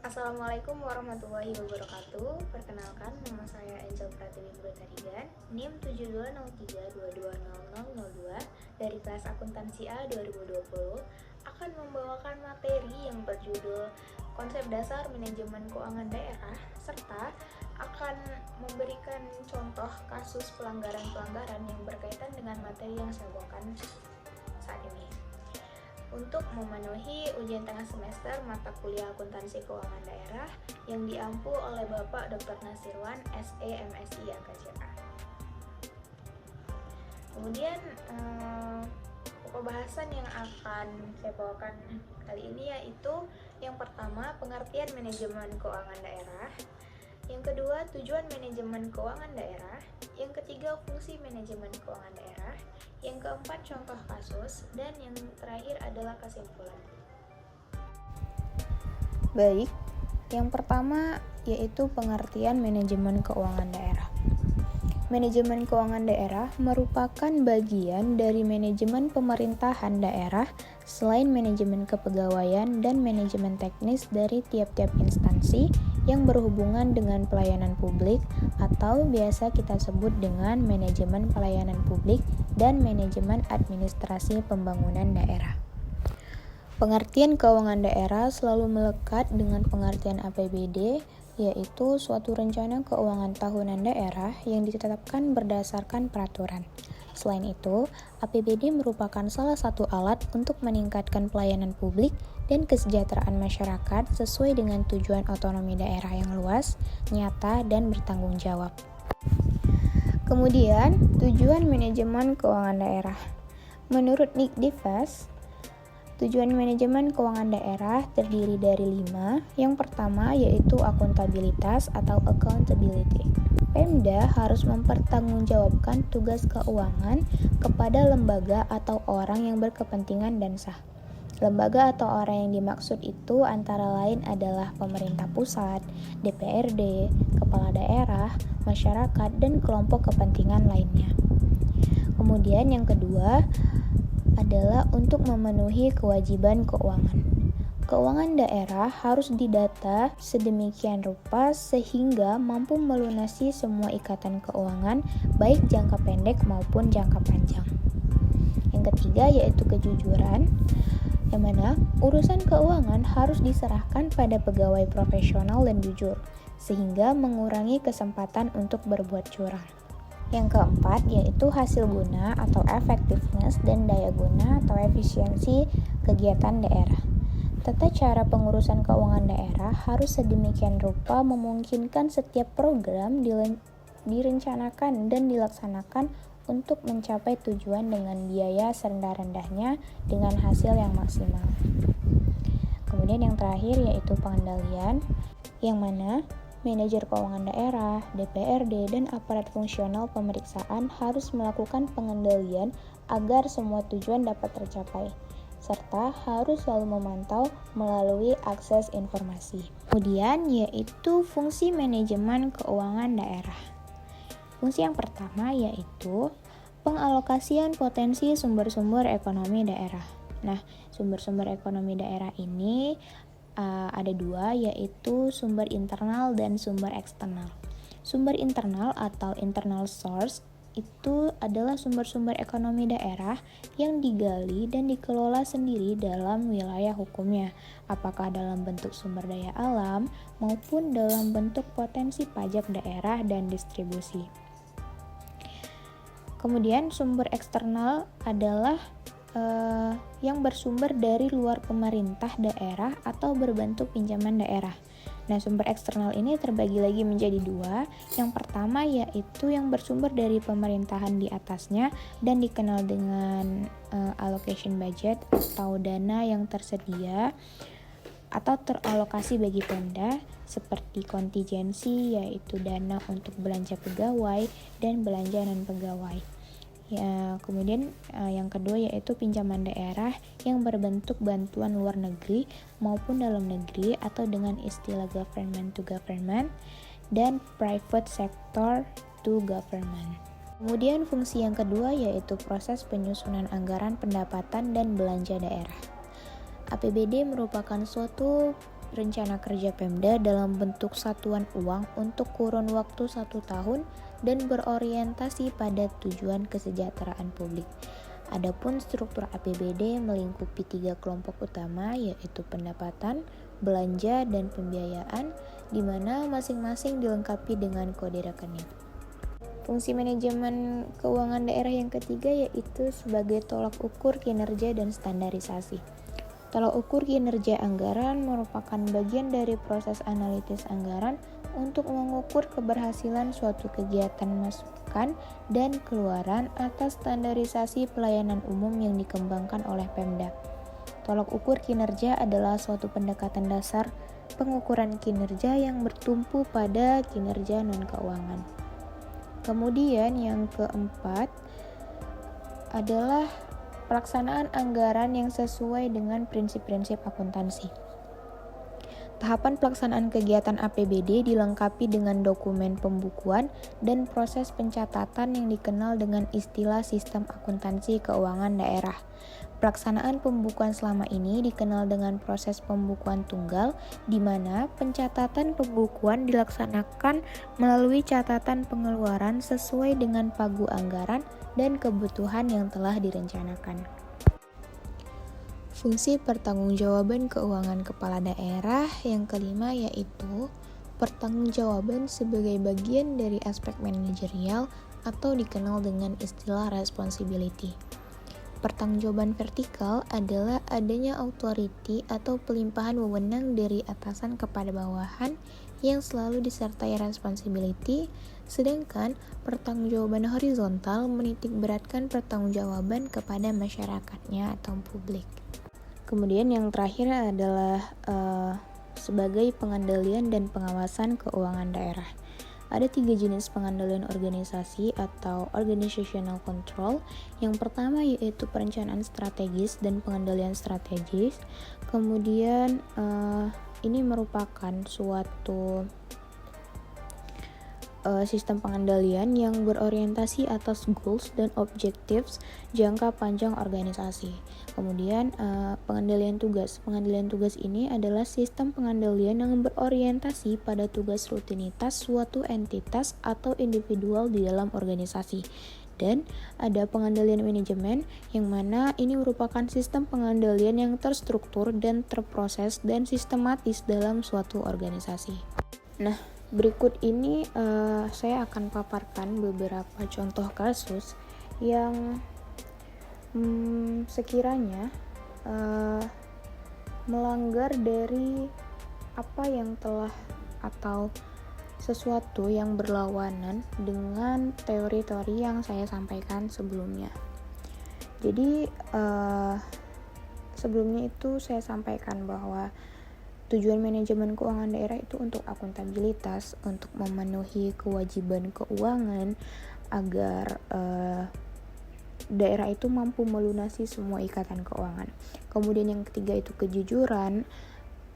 Assalamualaikum warahmatullahi wabarakatuh. Perkenalkan, nama saya Angel Pratiwi Bugatarigan, NIM 7203220002 dari kelas akuntansi A 2020 akan membawakan materi yang berjudul Konsep Dasar Manajemen Keuangan Daerah serta akan memberikan contoh kasus pelanggaran-pelanggaran yang berkaitan dengan materi yang saya bawakan saat ini. Untuk memenuhi ujian tengah semester mata kuliah akuntansi keuangan daerah yang diampu oleh Bapak Dr. Nasirwan, SE, MSI, AKCA. Kemudian pokok bahasan yang akan saya bawakan kali ini yaitu yang pertama, pengertian manajemen keuangan daerah. Yang kedua, tujuan manajemen keuangan daerah. Yang ketiga, fungsi manajemen keuangan daerah. Yang keempat, contoh kasus. Dan yang terakhir adalah kesimpulan. Baik, yang pertama yaitu pengertian manajemen keuangan daerah. Manajemen keuangan daerah merupakan bagian dari manajemen pemerintahan daerah selain manajemen kepegawaian dan manajemen teknis dari tiap-tiap instansi yang berhubungan dengan pelayanan publik atau biasa kita sebut dengan manajemen pelayanan publik dan manajemen administrasi pembangunan daerah. Pengertian keuangan daerah selalu melekat dengan pengertian APBD, yaitu suatu rencana keuangan tahunan daerah yang ditetapkan berdasarkan peraturan. Selain itu, APBD merupakan salah satu alat untuk meningkatkan pelayanan publik dan kesejahteraan masyarakat sesuai dengan tujuan otonomi daerah yang luas, nyata, dan bertanggung jawab. Kemudian, tujuan manajemen keuangan daerah. Menurut Nikdifes, tujuan manajemen keuangan daerah terdiri dari 5. Yang pertama yaitu akuntabilitas atau accountability. Pemda harus mempertanggungjawabkan tugas keuangan kepada lembaga atau orang yang berkepentingan dan sah. Lembaga atau orang yang dimaksud itu antara lain adalah pemerintah pusat, DPRD, kepala daerah, masyarakat, dan kelompok kepentingan lainnya. Kemudian yang kedua adalah untuk memenuhi kewajiban keuangan. Keuangan daerah harus didata sedemikian rupa sehingga mampu melunasi semua ikatan keuangan baik jangka pendek maupun jangka panjang. Yang ketiga yaitu kejujuran, yang mana urusan keuangan harus diserahkan pada pegawai profesional dan jujur, sehingga mengurangi kesempatan untuk berbuat curang. Yang keempat yaitu hasil guna atau effectiveness dan daya guna atau efisiensi kegiatan daerah. Tata cara pengurusan keuangan daerah harus sedemikian rupa memungkinkan setiap program direncanakan dan dilaksanakan untuk mencapai tujuan dengan biaya serendah-rendahnya dengan hasil yang maksimal. Kemudian yang terakhir yaitu pengendalian, yang mana manajer keuangan daerah, DPRD, dan aparat fungsional pemeriksaan harus melakukan pengendalian agar semua tujuan dapat tercapai, serta harus selalu memantau melalui akses informasi. Kemudian yaitu fungsi manajemen keuangan daerah. Fungsi yang pertama yaitu pengalokasian potensi sumber-sumber ekonomi daerah. Nah, sumber-sumber ekonomi daerah ini ada 2, yaitu sumber internal dan sumber eksternal. Sumber internal atau internal source itu adalah sumber-sumber ekonomi daerah yang digali dan dikelola sendiri dalam wilayah hukumnya, apakah dalam bentuk sumber daya alam maupun dalam bentuk potensi pajak daerah dan distribusi. Kemudian sumber eksternal adalah yang bersumber dari luar pemerintah daerah atau berbentuk pinjaman daerah. Nah, sumber eksternal ini terbagi lagi menjadi 2. Yang pertama yaitu yang bersumber dari pemerintahan di atasnya dan dikenal dengan allocation budget atau dana yang tersedia atau teralokasi bagi Pemda, seperti kontingensi yaitu dana untuk belanja pegawai dan belanja non-pegawai. Ya, kemudian yang kedua yaitu pinjaman daerah yang berbentuk bantuan luar negeri maupun dalam negeri atau dengan istilah government to government dan private sector to government. Kemudian fungsi yang kedua yaitu proses penyusunan anggaran pendapatan dan belanja daerah. APBD merupakan suatu rencana kerja Pemda dalam bentuk satuan uang untuk kurun waktu 1 tahun dan berorientasi pada tujuan kesejahteraan publik. Adapun struktur APBD melingkupi 3 kelompok utama, yaitu pendapatan, belanja, dan pembiayaan, di mana masing-masing dilengkapi dengan kode rekening. Fungsi manajemen keuangan daerah yang ketiga yaitu sebagai tolak ukur kinerja dan standarisasi. Tolak ukur kinerja anggaran merupakan bagian dari proses analitis anggaran untuk mengukur keberhasilan suatu kegiatan masukan dan keluaran atas standarisasi pelayanan umum yang dikembangkan oleh Pemda. Tolak ukur kinerja adalah suatu pendekatan dasar pengukuran kinerja yang bertumpu pada kinerja non-keuangan. Kemudian yang keempat adalah pelaksanaan anggaran yang sesuai dengan prinsip-prinsip akuntansi. Tahapan pelaksanaan kegiatan APBD dilengkapi dengan dokumen pembukuan dan proses pencatatan yang dikenal dengan istilah sistem akuntansi keuangan daerah. Pelaksanaan pembukuan selama ini dikenal dengan proses pembukuan tunggal, di mana pencatatan pembukuan dilaksanakan melalui catatan pengeluaran sesuai dengan pagu anggaran dan kebutuhan yang telah direncanakan. Fungsi pertanggungjawaban keuangan kepala daerah yang kelima yaitu pertanggungjawaban sebagai bagian dari aspek manajerial atau dikenal dengan istilah responsibility. Pertanggungjawaban vertikal adalah adanya authority atau pelimpahan wewenang dari atasan kepada bawahan yang selalu disertai responsibility, sedangkan pertanggungjawaban horizontal menitikberatkan pertanggungjawaban kepada masyarakatnya atau publik. Kemudian yang terakhir adalah sebagai pengendalian dan pengawasan keuangan daerah. Ada 3 jenis pengendalian organisasi atau organizational control. Yang pertama yaitu perencanaan strategis dan pengendalian strategis. Kemudian ini merupakan suatu sistem pengendalian yang berorientasi atas goals dan objectives jangka panjang organisasi. Kemudian pengendalian tugas. Pengendalian tugas ini adalah sistem pengendalian yang berorientasi pada tugas rutinitas suatu entitas atau individual di dalam organisasi. Dan ada pengendalian manajemen yang mana ini merupakan sistem pengendalian yang terstruktur dan terproses dan sistematis dalam suatu organisasi. Nah, berikut ini saya akan paparkan beberapa contoh kasus yang sekiranya melanggar dari apa yang telah atau sesuatu yang berlawanan dengan teori-teori yang saya sampaikan sebelumnya. Jadi sebelumnya itu saya sampaikan bahwa tujuan manajemen keuangan daerah itu untuk akuntabilitas, untuk memenuhi kewajiban keuangan agar daerah itu mampu melunasi semua ikatan keuangan. Kemudian yang ketiga itu kejujuran,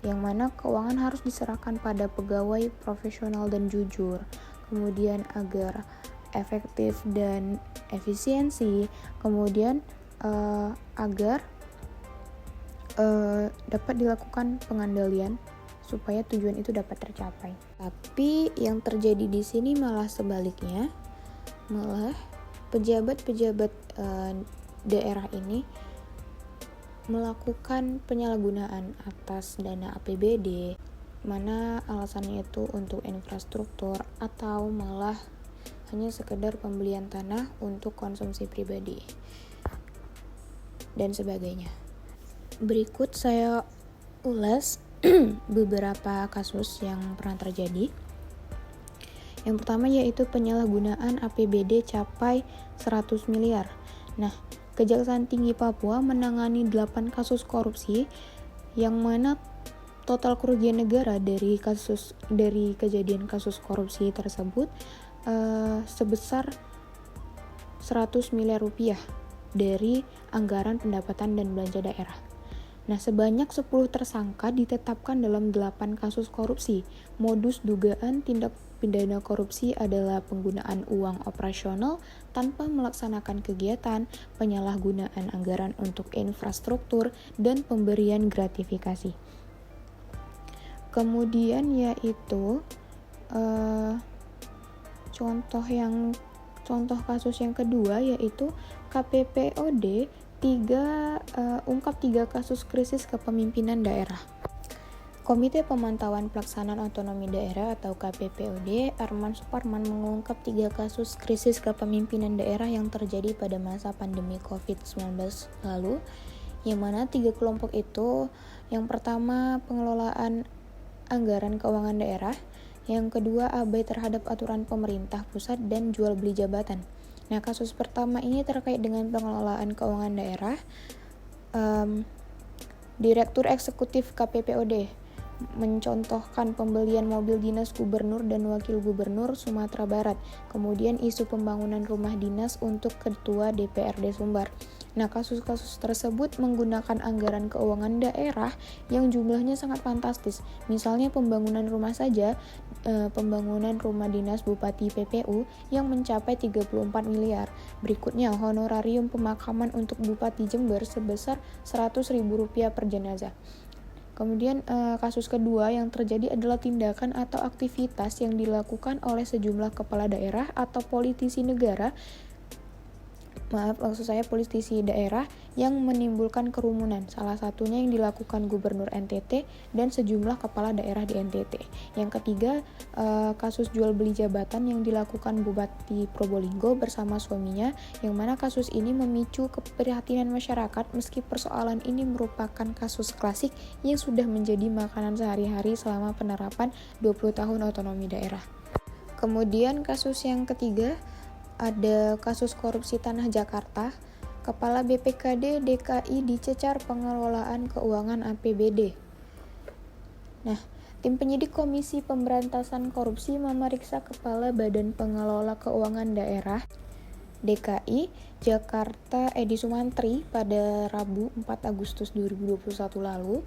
yang mana keuangan harus diserahkan pada pegawai profesional dan jujur. Kemudian agar efektif dan efisiensi. Kemudian agar dapat dilakukan pengendalian supaya tujuan itu dapat tercapai. Tapi yang terjadi di sini malah sebaliknya, malah pejabat-pejabat daerah ini melakukan penyalahgunaan atas dana APBD, mana alasannya itu untuk infrastruktur atau malah hanya sekedar pembelian tanah untuk konsumsi pribadi dan sebagainya. Berikut saya ulas beberapa kasus yang pernah terjadi. Yang pertama yaitu penyalahgunaan APBD capai 100 miliar. Nah, Kejaksaan Tinggi Papua menangani 8 kasus korupsi yang mana total kerugian negara dari kejadian kasus korupsi tersebut sebesar 100 miliar rupiah dari anggaran pendapatan dan belanja daerah. Nah, sebanyak 10 tersangka ditetapkan dalam 8 kasus korupsi. Modus dugaan tindak pidana korupsi adalah penggunaan uang operasional tanpa melaksanakan kegiatan, penyalahgunaan anggaran untuk infrastruktur, dan pemberian gratifikasi. Kemudian yaitu contoh kasus yang kedua yaitu KPPOD ungkap 3 kasus krisis kepemimpinan daerah. Komite Pemantauan Pelaksanaan Otonomi Daerah atau KPPOD, Arman Suparman mengungkap 3 kasus krisis kepemimpinan daerah yang terjadi pada masa pandemi COVID-19 lalu, yang mana 3 kelompok itu, yang pertama pengelolaan anggaran keuangan daerah, yang kedua abai terhadap aturan pemerintah pusat dan jual beli jabatan. Nah, kasus pertama ini terkait dengan pengelolaan keuangan daerah. Direktur Eksekutif KPPOD mencontohkan pembelian mobil dinas gubernur dan wakil gubernur Sumatera Barat, kemudian isu pembangunan rumah dinas untuk ketua DPRD Sumbar. Nah, kasus-kasus tersebut menggunakan anggaran keuangan daerah yang jumlahnya sangat fantastis. Misalnya pembangunan rumah saja, pembangunan rumah dinas Bupati PPU yang mencapai 34 miliar. Berikutnya, honorarium pemakaman untuk Bupati Jember sebesar Rp100.000 per jenazah. Kemudian kasus kedua yang terjadi adalah tindakan atau aktivitas yang dilakukan oleh sejumlah kepala daerah atau politisi daerah yang menimbulkan kerumunan. Salah satunya yang dilakukan Gubernur NTT dan sejumlah kepala daerah di NTT. Yang ketiga, kasus jual beli jabatan yang dilakukan Bupati Probolinggo bersama suaminya, yang mana kasus ini memicu keprihatinan masyarakat meski persoalan ini merupakan kasus klasik yang sudah menjadi makanan sehari-hari selama penerapan 20 tahun otonomi daerah. Kemudian kasus yang ketiga, ada kasus korupsi tanah Jakarta. Kepala BPKD DKI dicecar pengelolaan keuangan APBD. Nah, tim penyidik Komisi Pemberantasan Korupsi memeriksa Kepala Badan Pengelola Keuangan Daerah DKI Jakarta Edi Sumantri pada Rabu 4 Agustus 2021 lalu.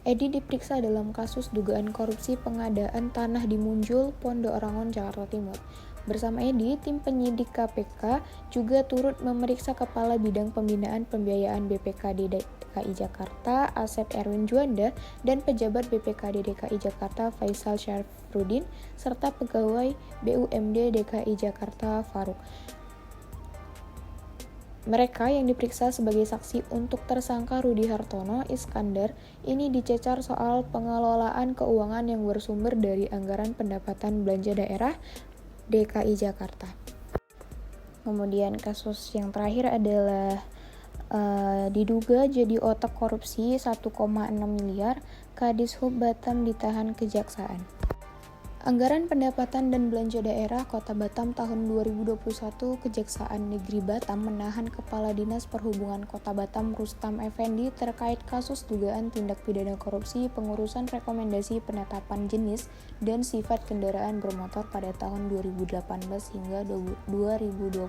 Edi diperiksa dalam kasus dugaan korupsi pengadaan tanah di Munjul, Pondok Rangon, Jakarta Timur. Bersama Edi, tim penyidik KPK juga turut memeriksa Kepala Bidang Pembinaan Pembiayaan BPKD DKI Jakarta, Asep Erwin Juanda, dan pejabat BPKD DKI Jakarta, Faisal Syarifudin, serta pegawai BUMD DKI Jakarta, Faruk. Mereka yang diperiksa sebagai saksi untuk tersangka Rudi Hartono Iskandar ini dicecar soal pengelolaan keuangan yang bersumber dari anggaran pendapatan belanja daerah DKI Jakarta. Kemudian kasus yang terakhir adalah diduga jadi otak korupsi 1,6 miliar, Kadishub Batam ditahan Kejaksaan. Anggaran pendapatan dan belanja daerah Kota Batam tahun 2021, Kejaksaan Negeri Batam menahan Kepala Dinas Perhubungan Kota Batam Rustam Effendi terkait kasus dugaan tindak pidana korupsi pengurusan rekomendasi penetapan jenis dan sifat kendaraan bermotor pada tahun 2018 hingga 2020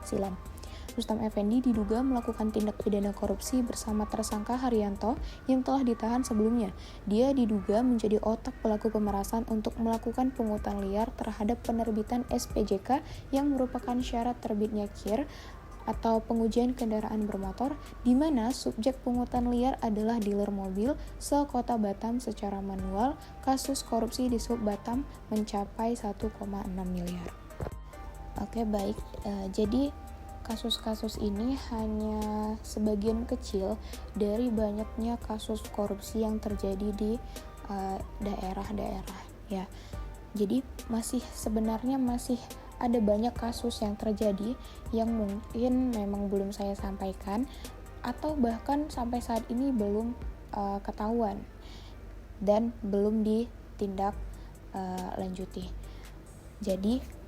silam. Rustam Effendi diduga melakukan tindak pidana korupsi bersama tersangka Haryanto yang telah ditahan sebelumnya. Dia diduga menjadi otak pelaku pemerasan untuk melakukan pungutan liar terhadap penerbitan SPJK yang merupakan syarat terbitnya KIR atau pengujian kendaraan bermotor, di mana subjek pungutan liar adalah dealer mobil se-Kota Batam secara manual. Kasus korupsi di Sub Batam mencapai 1,6 miliar. Oke, baik. Jadi kasus-kasus ini hanya sebagian kecil dari banyaknya kasus korupsi yang terjadi di daerah-daerah ya. Jadi sebenarnya masih ada banyak kasus yang terjadi yang mungkin memang belum saya sampaikan atau bahkan sampai saat ini belum ketahuan dan belum ditindak lanjuti. Jadi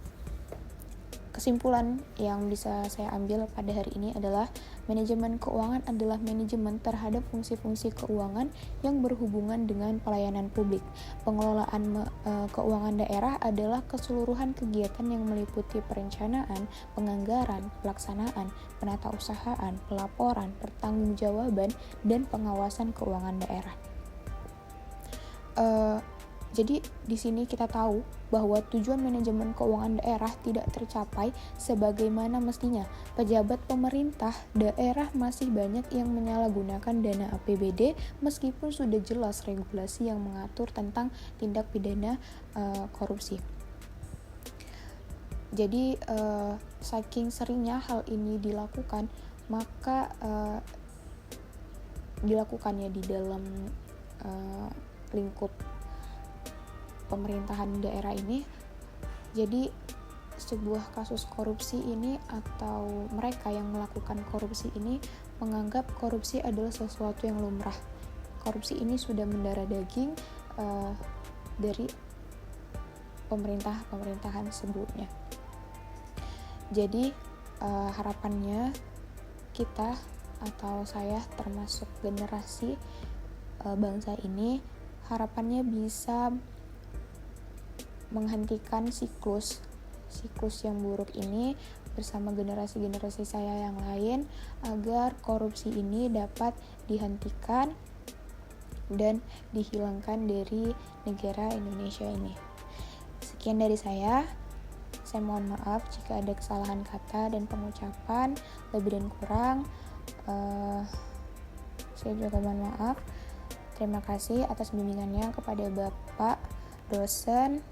kesimpulan yang bisa saya ambil pada hari ini adalah manajemen keuangan adalah manajemen terhadap fungsi-fungsi keuangan yang berhubungan dengan pelayanan publik. Pengelolaan keuangan daerah adalah keseluruhan kegiatan yang meliputi perencanaan, penganggaran, pelaksanaan, penatausahaan, pelaporan, pertanggungjawaban, dan pengawasan keuangan daerah. Jadi di sini kita tahu bahwa tujuan manajemen keuangan daerah tidak tercapai sebagaimana mestinya. Pejabat pemerintah daerah masih banyak yang menyalahgunakan dana APBD meskipun sudah jelas regulasi yang mengatur tentang tindak pidana korupsi. Jadi saking seringnya hal ini dilakukan, maka dilakukannya di dalam lingkup pemerintahan daerah ini. Jadi sebuah kasus korupsi ini atau mereka yang melakukan korupsi ini menganggap korupsi adalah sesuatu yang lumrah. Korupsi ini sudah mendarah daging dari pemerintahan sebelumnya. Jadi harapannya kita atau saya termasuk generasi bangsa ini, harapannya bisa menghentikan siklus yang buruk ini bersama generasi-generasi saya yang lain agar korupsi ini dapat dihentikan dan dihilangkan dari negara Indonesia ini. Sekian dari saya mohon maaf jika ada kesalahan kata dan pengucapan, lebih dan kurang. Saya juga mohon maaf. Terima kasih atas bimbingannya kepada Bapak dosen.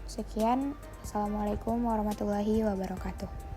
Sekian, Assalamualaikum warahmatullahi wabarakatuh.